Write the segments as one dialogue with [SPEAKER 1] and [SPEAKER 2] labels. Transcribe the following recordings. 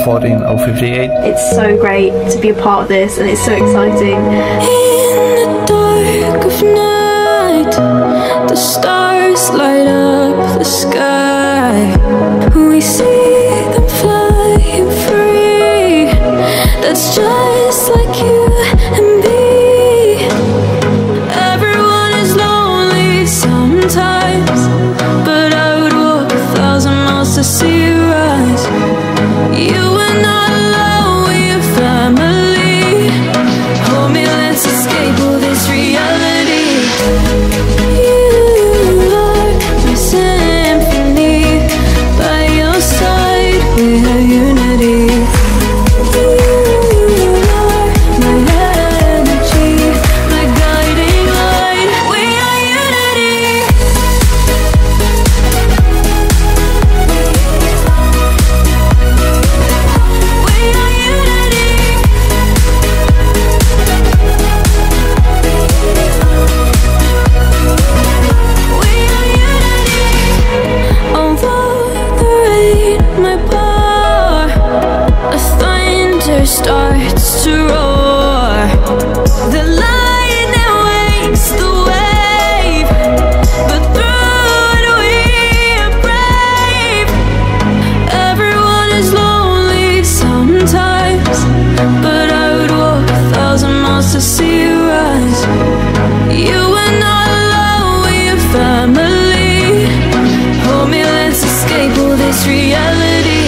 [SPEAKER 1] 14 or 58.
[SPEAKER 2] It's so great to be a part of this, and it's so exciting.
[SPEAKER 3] In the dark of night, the stars light up the sky. We see them flying free. That's just like you and me. Everyone is lonely sometimes, but I would walk 1,000 miles to see you rise. You are not alone, we're family. Hold me, let's escape all this reality. You are my symphony. By your side, we have unity. You are my energy, my guiding light. We are unity. We are unity. We are unity. Although the rain might pour, a thunder starts to roar. The lightning wakes the wave, but through it we are brave. Everyone is lonely sometimes, but I would walk 1,000 miles to see you rise. You are not alone, we are family. Hold me, let's escape all this reality.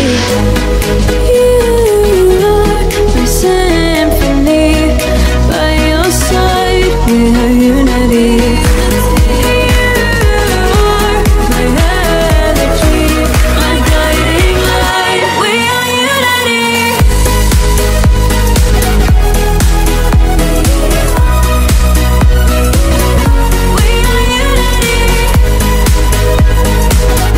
[SPEAKER 3] You are my symphony. By your side, we have unity. You are my energy, my guiding light. We are unity. We are unity. We are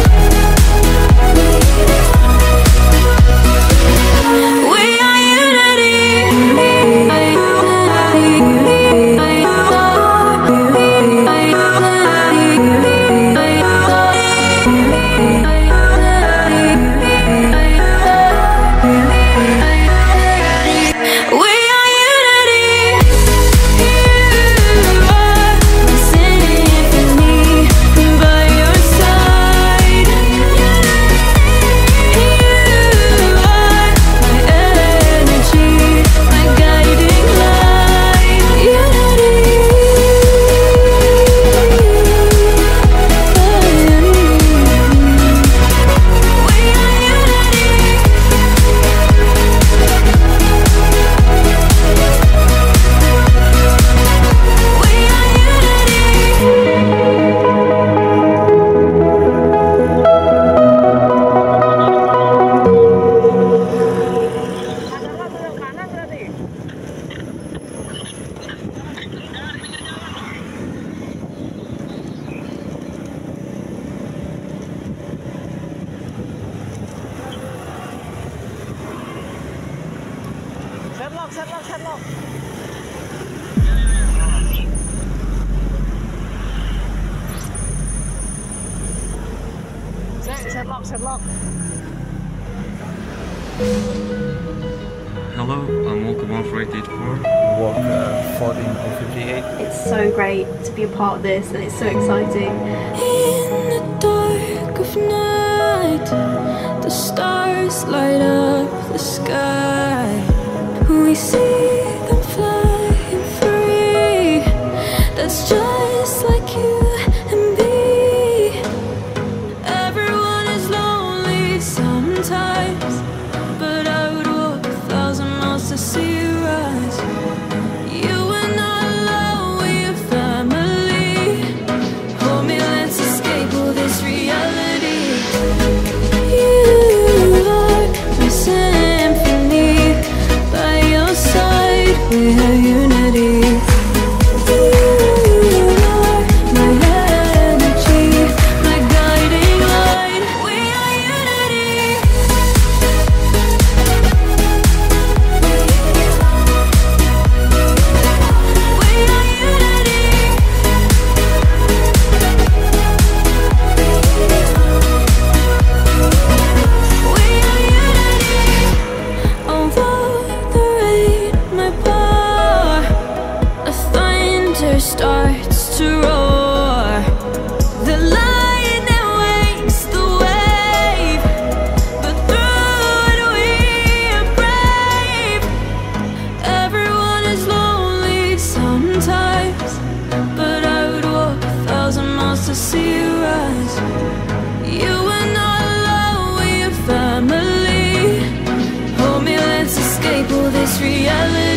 [SPEAKER 4] Hello, I'm walking 14884.
[SPEAKER 1] Walk 14 or 58.
[SPEAKER 2] It's so great to be a part of this, and it's so exciting.
[SPEAKER 3] In the dark of night, the stars light up the sky. We see them flying free. That's just like you and me. Everyone is lonely sometimes, but I would walk 1,000 miles to see you rise. You are not alone, we are family. Hold me, let's escape all this reality. You are my symphony. By your side, we have unity. You this reality.